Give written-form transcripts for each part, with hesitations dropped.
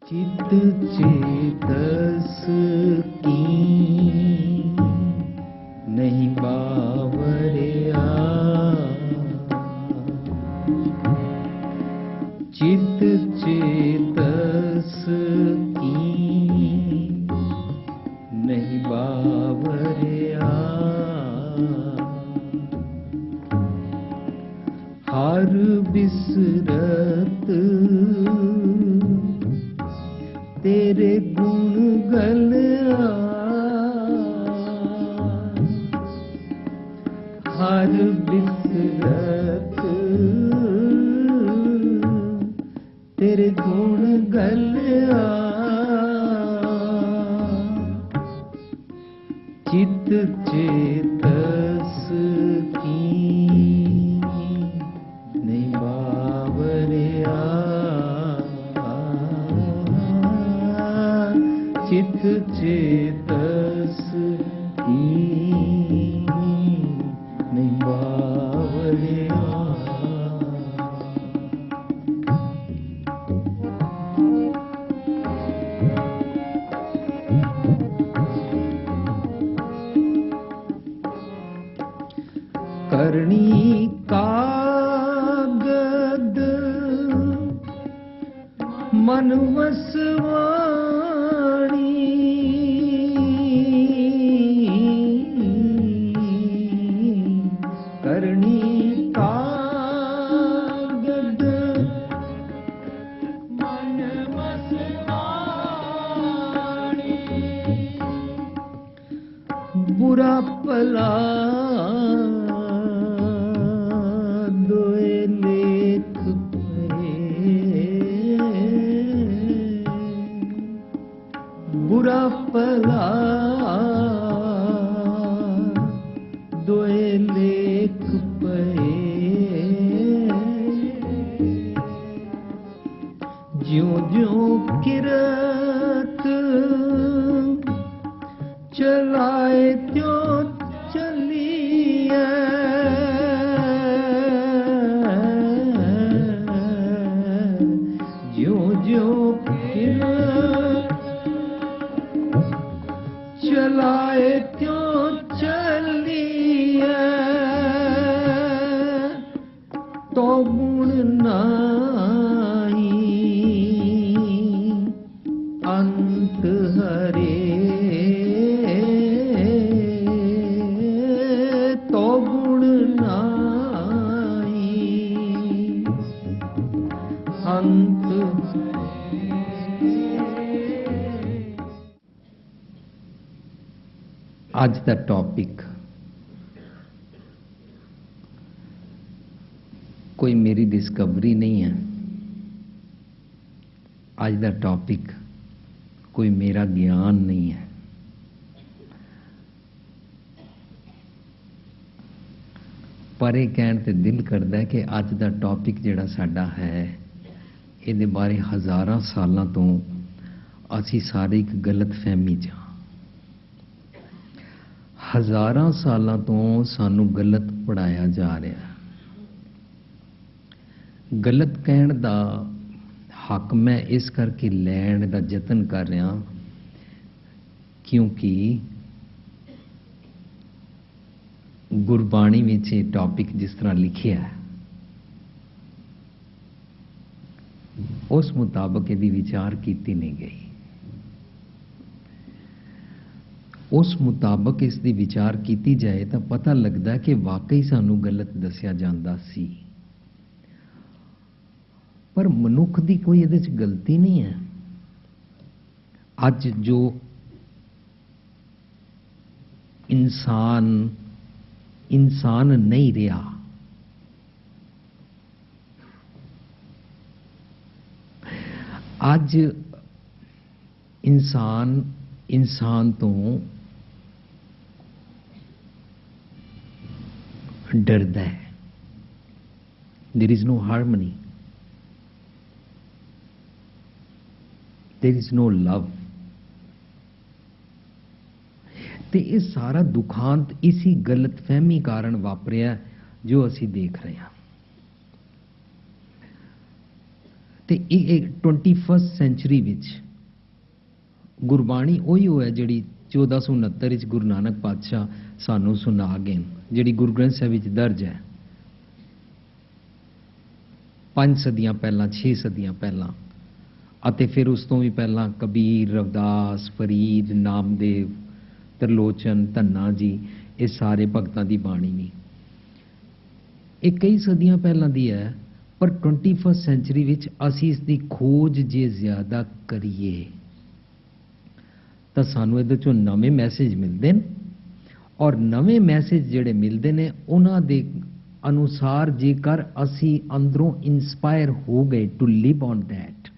चित चेतस की नहीं बावरिया, चित चेतस की नहीं बावरिया, हर बिसरत तेरे गुण गलिया, हर बिसरत तेरे गुण गलिया, चित चेतस की नहीं बावरिया, चित चेतस की नहीं बावरिया। करणी कागद मन वसवाणी, करणी कागद मन वसवाणी, बुरा भला दोए लेख पे, बुरा भला दोए लेख पे, ज्यों ज्यों किरत चलाए त्यों चलिए, ज्यों ज्यों किरत चलाए त्यों चलिए, तो गुण नाही अंत हरे, तो गुण नाही अंत। ਅੱਜ ਦਾ ਟੌਪਿਕ ਕੋਈ ਮੇਰੀ ਡਿਸਕਵਰੀ ਨਹੀਂ ਹੈ। ਅੱਜ ਦਾ ਟੌਪਿਕ ਕੋਈ ਮੇਰਾ ਗਿਆਨ ਨਹੀਂ ਹੈ। ਪਰ ਇਹ ਕਹਿਣ ਤੇ ਦਿਲ ਕਰਦਾ ਹੈ ਕਿ ਅੱਜ ਦਾ ਟੌਪਿਕ ਜਿਹੜਾ ਸਾਡਾ ਹੈ, ਇਹਦੇ ਬਾਰੇ ਹਜ਼ਾਰਾਂ ਸਾਲਾਂ ਤੋਂ ਅਸੀਂ ਸਾਰੇ ਇੱਕ ਗਲਤਫਹਿਮੀ 'ਚ ਹਾਂ। ਹਜ਼ਾਰਾਂ ਸਾਲਾਂ ਤੋਂ ਸਾਨੂੰ ਗਲਤ ਪੜ੍ਹਾਇਆ ਜਾ ਰਿਹਾ। ਗਲਤ ਕਹਿਣ ਦਾ ਹੱਕ ਮੈਂ ਇਸ ਕਰਕੇ ਲੈਣ ਦਾ ਯਤਨ ਕਰ ਰਿਹਾ ਕਿਉਂਕਿ ਗੁਰਬਾਣੀ ਵਿੱਚ ਇਹ ਟੌਪਿਕ ਜਿਸ ਤਰ੍ਹਾਂ ਲਿਖਿਆ ਹੈ ਉਸ ਮੁਤਾਬਕ ਇਹਦੀ ਵਿਚਾਰ ਕੀਤੀ ਨਹੀਂ ਗਈ। ਉਸ ਮੁਤਾਬਕ ਇਸ ਦੀ ਵਿਚਾਰ ਕੀਤੀ ਜਾਏ ਤਾਂ ਪਤਾ ਲੱਗਦਾ ਕਿ ਵਾਕਈ ਸਾਨੂੰ ਗਲਤ ਦੱਸਿਆ ਜਾਂਦਾ ਸੀ। ਪਰ ਮਨੁੱਖ ਦੀ ਕੋਈ ਇਹਦੇ 'ਚ ਗਲਤੀ ਨਹੀਂ ਹੈ। ਅੱਜ ਜੋ ਇਨਸਾਨ ਨਹੀਂ ਰਿਹਾ, ਅੱਜ ਇਨਸਾਨ ਤੋਂ डरता है। There is no harmony, there is no love. ते ये सारा दुखांत इसी गलतफहमी कारण वापरिया जो असी देख रहे हैं। ਤੇ ਇਹ 21st ਸੈਂਚੁਰੀ ਵਿੱਚ ਗੁਰਬਾਣੀ ਉਹੀ ਹੈ ਜਿਹੜੀ 1469 ਵਿੱਚ ਗੁਰੂ ਨਾਨਕ ਪਾਤਸ਼ਾਹ ਸਾਨੂੰ ਸੁਣਾ ਗਏ, ਜਿਹੜੀ ਗੁਰੂ ਗ੍ਰੰਥ ਸਾਹਿਬ ਵਿੱਚ ਦਰਜ ਹੈ 5 ਸਦੀਆਂ ਪਹਿਲਾਂ, 6 ਸਦੀਆਂ ਪਹਿਲਾਂ, ਅਤੇ ਫਿਰ ਉਸ ਤੋਂ ਵੀ ਪਹਿਲਾਂ ਕਬੀਰ, ਰਵਿਦਾਸ, ਫਰੀਦ, ਨਾਮਦੇਵ, ਤਰਲੋਚਨ, ਧੰਨਾ ਜੀ, ਇਹ ਸਾਰੇ ਭਗਤਾਂ ਦੀ ਬਾਣੀ ਨਹੀਂ। ਇਹ ਕਈ ਸਦੀਆਂ ਪਹਿਲਾਂ ਦੀ ਹੈ, ਪਰ 21st ਸੈਂਚੁਰੀ ਵਿੱਚ ਅਸੀਂ ਇਸ ਦੀ ਖੋਜ ਜੇ ਜ਼ਿਆਦਾ ਕਰੀਏ ਤਾਂ ਸਾਨੂੰ ਇਹਦੇ ਚੋਂ ਨਵੇਂ ਮੈਸੇਜ ਮਿਲਦੇ ਨੇ, ਔਰ ਨਵੇਂ ਮੈਸੇਜ ਜਿਹੜੇ ਮਿਲਦੇ ਨੇ ਉਹਨਾਂ ਦੇ ਅਨੁਸਾਰ ਜੇਕਰ ਅਸੀਂ ਅੰਦਰੋਂ ਇਨਸਪਾਇਰ ਹੋ ਗਏ to live on that,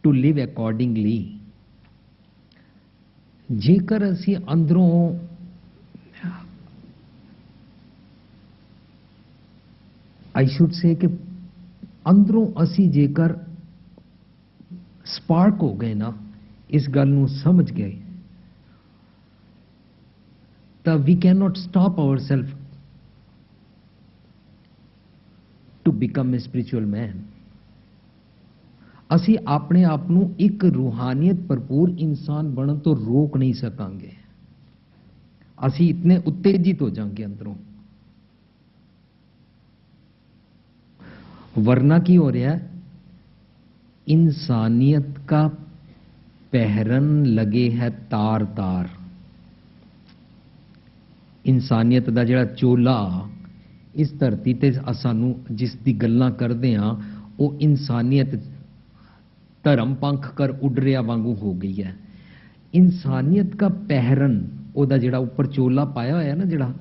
to live accordingly, ਜੇਕਰ ਅਸੀਂ ਅੰਦਰੋਂ I should say ਕਿ ਅੰਦਰੋਂ ਅਸੀਂ ਜੇਕਰ ਸਪਾਰਕ ਹੋ ਗਏ ਨਾ, ਇਸ ਗੱਲ ਨੂੰ ਸਮਝ ਗਏ, ਤਾਂ we cannot stop ourselves to become a spiritual man। ਅਸੀਂ ਆਪਣੇ ਆਪ ਨੂੰ ਇੱਕ ਰੂਹਾਨੀਅਤ ਭਰਪੂਰ ਇਨਸਾਨ ਬਣਨ ਤੋਂ ਰੋਕ ਨਹੀਂ ਸਕਾਂਗੇ। ਅਸੀਂ ਇਤਨੇ ਉਤੇਜਿਤ ਹੋ ਜਾਵਾਂਗੇ ਅੰਦਰੋਂ। वरना की हो रहा है, इंसानियत का पहरन लगे है तार तार। इंसानियत का जिहड़ा चोला इस धरती ते सानू जिस दी गल्लां करदे हां, वो इंसानियत धर्म पंख कर उड़ रिया वांगू हो गई है। इंसानियत का पहरन, ओदा जिहड़ा ऊपर चोला पाया होया ना, जिहड़ा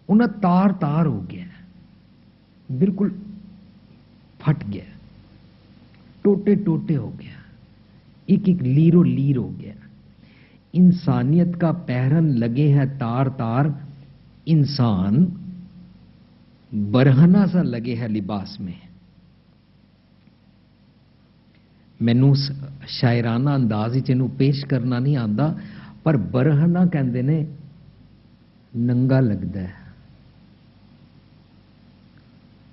उन्हें तार तार हो गया, बिल्कुल फट गया, टोटे टोटे हो गया, एक एक लीरो लीर हो गया। इंसानियत का पहरन लगे है तार तार, इंसान बरहना सा लगे है लिबास में। मैनू शायराना अंदाज इनू पेश करना नहीं आता, पर बरहना कहते ने नंगा लगता है।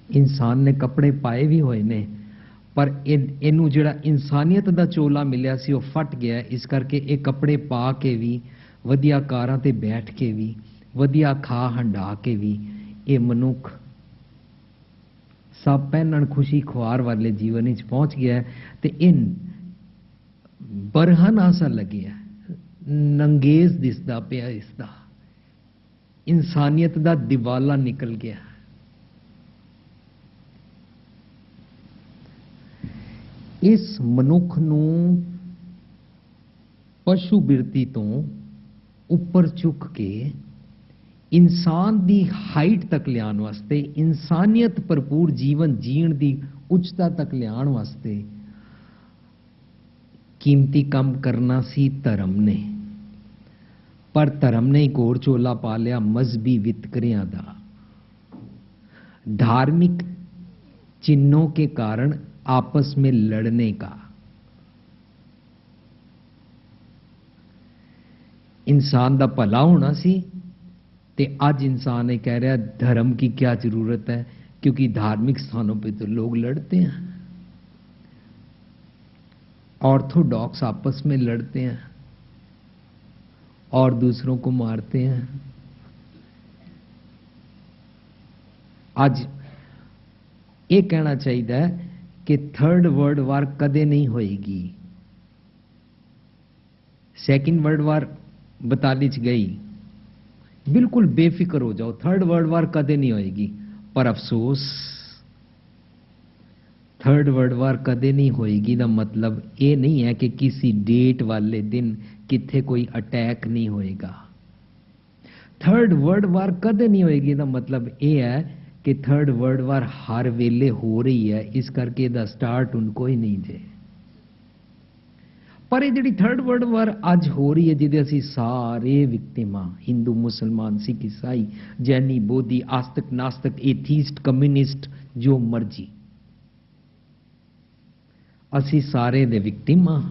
इंसान ने कपड़े पाए भी होए ने, पर इनू जिहड़ा इंसानियत दा चोला मिलिया सी, वो फट गया। इस करके ये कपड़े पा के भी, वधिया कारां ते बैठ के भी, वधिया खा हंडा के भी, ये मनुख सब पहनण खुशी खुआर वाले जीवन विच पहुंच गया है। ते इन बरहन आसा लगिया, नंगेज दिसदा पिया, इसदा इंसानियत दा दिवाला निकल गया। इस मनुख नूं पशु बिरती तो उपर चुक के इंसान दी हाइट तक लियाण वास्ते, इंसानियत भरपूर जीवन जीण दी उच्चता तक लियाण वास्ते कीमती काम करना सी धर्म ने, पर धर्म ने एक होर चोला पा लिया मजहबी वितकरियां दा। धार्मिक चिन्हों के कारण आपस में लड़ने का। इंसान दा भला होना सी, ते आज इंसान ये कह रहा धर्म की क्या जरूरत है, क्योंकि धार्मिक स्थानों पे तो लोग लड़ते हैं, ऑर्थोडॉक्स आपस में लड़ते हैं और दूसरों को मारते हैं। आज ये कहना चाहिए कि थर्ड वर्ल्ड वार कदे नहीं होएगी। सेकंड वर्ल्ड वार 42 गई, बिल्कुल बेफिक्र हो जाओ, थर्ड वर्ल्ड वार कदे नहीं होएगी। पर अफसोस, थर्ड वर्ल्ड वार कदे नहीं होएगी का मतलब ये नहीं है कि किसी डेट वाले दिन किथे कोई अटैक नहीं होएगा। थर्ड वर्ल्ड वार कदे नहीं होएगी का मतलब ये है कि थर्ड वर्ल्ड वार हर वेले हो रही है, इस करके दा स्टार्ट उनको ही नहीं जे। पर ये जी थर्ड वर्ल्ड वार अज हो रही है, जिदे असी सारे विक्टिमां, हिंदू, मुसलमान, सिख, ईसाई, जैनी, बोधी, आस्तिक, नास्तिक, एथीस्ट, कम्युनिस्ट, जो मर्जी, असी सारे दे विक्टिम हां।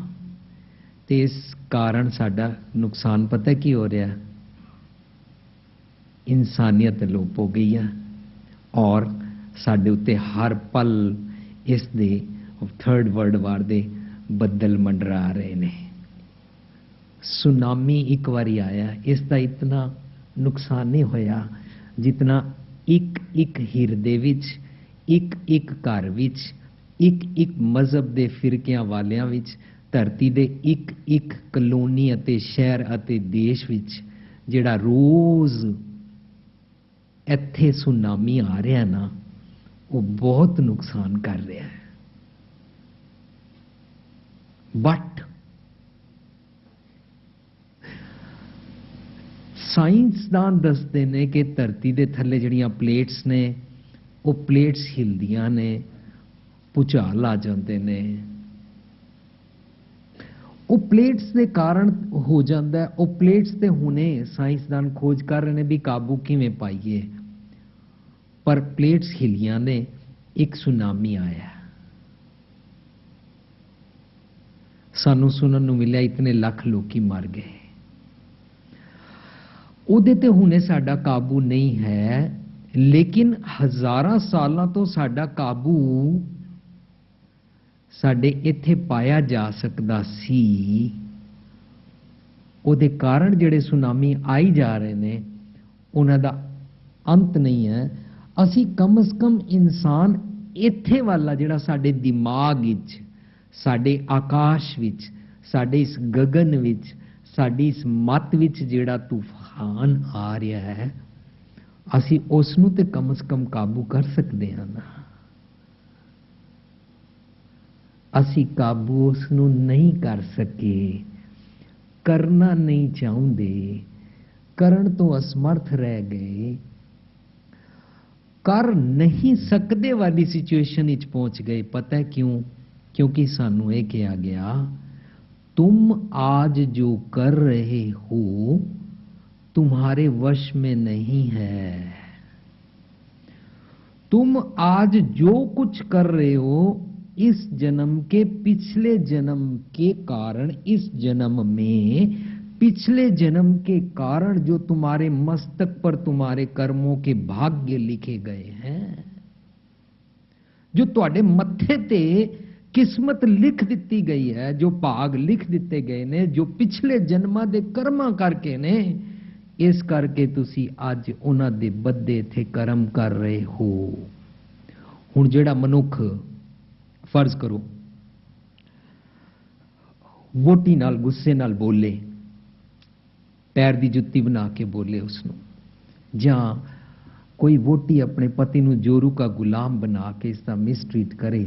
ते इस कारण साडा नुकसान पता की हो रहा है, इंसानियत लोप हो गई है और ਸਾਡੇ ਉੱਤੇ ਹਰ ਪਲ ਇਸ ਦੇ ਥਰਡ ਵਰਲਡ ਵਾਰ ਦੇ ਬੱਦਲ ਮੰਡਰਾ ਰਹੇ ਨੇ। ਸੁਨਾਮੀ ਇੱਕ ਵਾਰੀ ਆਇਆ, ਇਸ ਦਾ ਇਤਨਾ ਨੁਕਸਾਨ ਨਹੀਂ ਹੋਇਆ ਜਿਤਨਾ ਇੱਕ ਹਿਰਦੇ ਵਿੱਚ, ਇੱਕ ਘਰ ਵਿੱਚ, ਇੱਕ ਮਜ਼ਹਬ ਦੇ ਫਿਰਕਿਆਂ ਵਾਲਿਆਂ ਵਿੱਚ, ਧਰਤੀ ਦੇ ਇੱਕ ਕਲੋਨੀ ਅਤੇ ਸ਼ਹਿਰ ਅਤੇ ਦੇਸ਼ ਵਿੱਚ ਜਿਹੜਾ ਰੋਜ਼ ਇੱਥੇ ਸੁਨਾਮੀ ਆ ਰਿਹਾ ਨਾ, ਉਹ ਬਹੁਤ ਨੁਕਸਾਨ ਕਰ ਰਿਹਾ ਹੈ। ਬਟ ਸਾਇੰਸਦਾਨ ਦੱਸਦੇ ਨੇ ਕਿ ਧਰਤੀ ਦੇ ਥੱਲੇ ਜਿਹੜੀਆਂ ਪਲੇਟਸ ਨੇ, ਉਹ ਪਲੇਟਸ ਹਿਲਦੀਆਂ ਨੇ, ਭੂਚਾਲ ਆ ਜਾਂਦੇ ਨੇ। ਉਹ ਪਲੇਟਸ ਦੇ ਕਾਰਨ ਹੋ ਜਾਂਦਾ। ਉਹ ਪਲੇਟਸ ਤੇ ਹੁਣੇ ਸਾਇੰਸਦਾਨ ਖੋਜ ਕਰ ਰਹੇ ਨੇ ਵੀ ਕਾਬੂ ਕਿਵੇਂ ਪਾਈਏ, ਪਰ ਪਲੇਟਸ ਹਿਲੀਆਂ ਨੇ, ਇੱਕ ਸੁਨਾਮੀ ਆਇਆ। ਸਾਨੂੰ ਸੁਣਨ ਨੂੰ ਮਿਲਿਆ ਇਤਨੇ ਲੱਖ ਲੋਕੀ ਮਰ ਗਏ। ਉਹਦੇ ਤੇ ਹੁਣੇ ਸਾਡਾ ਕਾਬੂ ਨਹੀਂ ਹੈ, ਲੇਕਿਨ ਹਜ਼ਾਰਾਂ ਸਾਲਾਂ ਤੋਂ ਸਾਡਾ ਕਾਬੂ ਸਾਡੇ ਇੱਥੇ ਪਾਇਆ ਜਾ ਸਕਦਾ ਸੀ। ਉਹਦੇ ਕਾਰਨ ਜਿਹੜੇ ਸੁਨਾਮੀ ਆਈ ਜਾ ਰਹੇ ਨੇ, ਉਹਨਾਂ ਦਾ ਅੰਤ ਨਹੀਂ ਹੈ। ਅਸੀਂ ਕਮ ਸੇ ਕਮ ਇਨਸਾਨ ਇੱਥੇ ਵਾਲਾ ਜਿਹੜਾ ਸਾਡੇ ਦਿਮਾਗ ਵਿੱਚ, ਸਾਡੇ ਆਕਾਸ਼ ਵਿੱਚ, ਸਾਡੇ ਇਸ ਗਗਨ ਵਿੱਚ, ਸਾਡੀ ਇਸ ਮੱਤ ਵਿੱਚ ਜਿਹੜਾ ਤੂਫਾਨ ਆ ਰਿਹਾ ਹੈ, ਅਸੀਂ ਉਸ ਨੂੰ ਤੇ ਕਮ ਸੇ ਕਮ ਕਾਬੂ ਕਰ ਸਕਦੇ ਹਾਂ ਨਾ। ਅਸੀਂ ਕਾਬੂ ਉਸ ਨੂੰ ਨਹੀਂ ਕਰ ਸਕੇ, ਕਰਨਾ ਨਹੀਂ ਚਾਹੁੰਦੇ, ਕਰਨ ਤੋਂ ਅਸਮਰਥ ਰਹਿ ਗਏ, ਕਰ ਨਹੀਂ ਸਕਦੇ ਵਾਲੀ ਸਿਚੁਏਸ਼ਨ ਵਿੱਚ ਪਹੁੰਚ ਗਏ। ਪਤਾ ਹੈ ਕਿਉਂ? क्योंकि सानू ये कहा गया, तुम आज जो कर रहे हो तुम्हारे वश में नहीं है। तुम आज जो कुछ कर रहे हो इस जन्म के पिछले जन्म के कारण, इस जन्म में पिछले जन्म के कारण जो तुम्हारे मस्तक पर तुम्हारे कर्मों के भाग्य लिखे गए हैं, जो तुहाडे मत्थे ते किस्मत लिख दी गई है, जो भाग लिख दिते गए ने, जो पिछले जन्मां दे कर्मां करके ने, इस करके तुसी अज उन्हां दे बदे थे कर्म कर रहे हो। हुण जिहड़ा मनुख फर्ज करो वोटी नाल गुस्से नाल बोले, पैर दी जुत्ती बना के बोले उसनूं, जां कोई वोटी अपने पति नूं जोरू का गुलाम बना के इसका मिसट्रीट करे,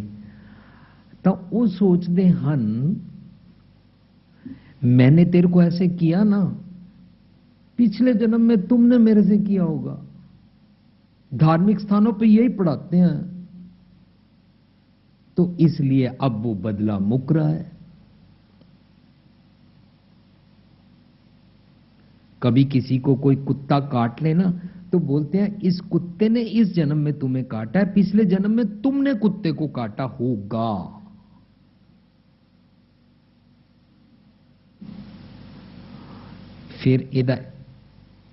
तो वो सोचते हैं मैंने तेरे को ऐसे किया ना, पिछले जन्म में तुमने मेरे से किया होगा। धार्मिक स्थानों पे यही पढ़ाते हैं, तो इसलिए अब वो बदला मुक रहा है। कभी किसी को कोई कुत्ता काट लेना तो बोलते हैं इस कुत्ते ने इस जन्म में तुम्हें काटा है, पिछले जन्म में तुमने कुत्ते को काटा होगा। फिर इहदा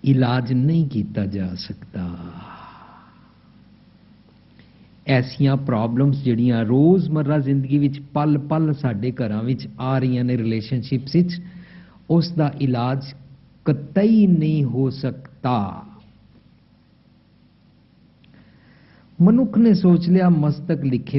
इलाज नहीं किया जा सकता। ऐसियां प्रॉब्लम्स जिहड़ियां रोजमर्रा जिंदगी विच पल पल साडे घरां विच आ रही ने रिलेशनशिप्स विच, उस दा इलाज कतई नहीं हो सकता। मनुख ने सोच लिया मस्तक लिखे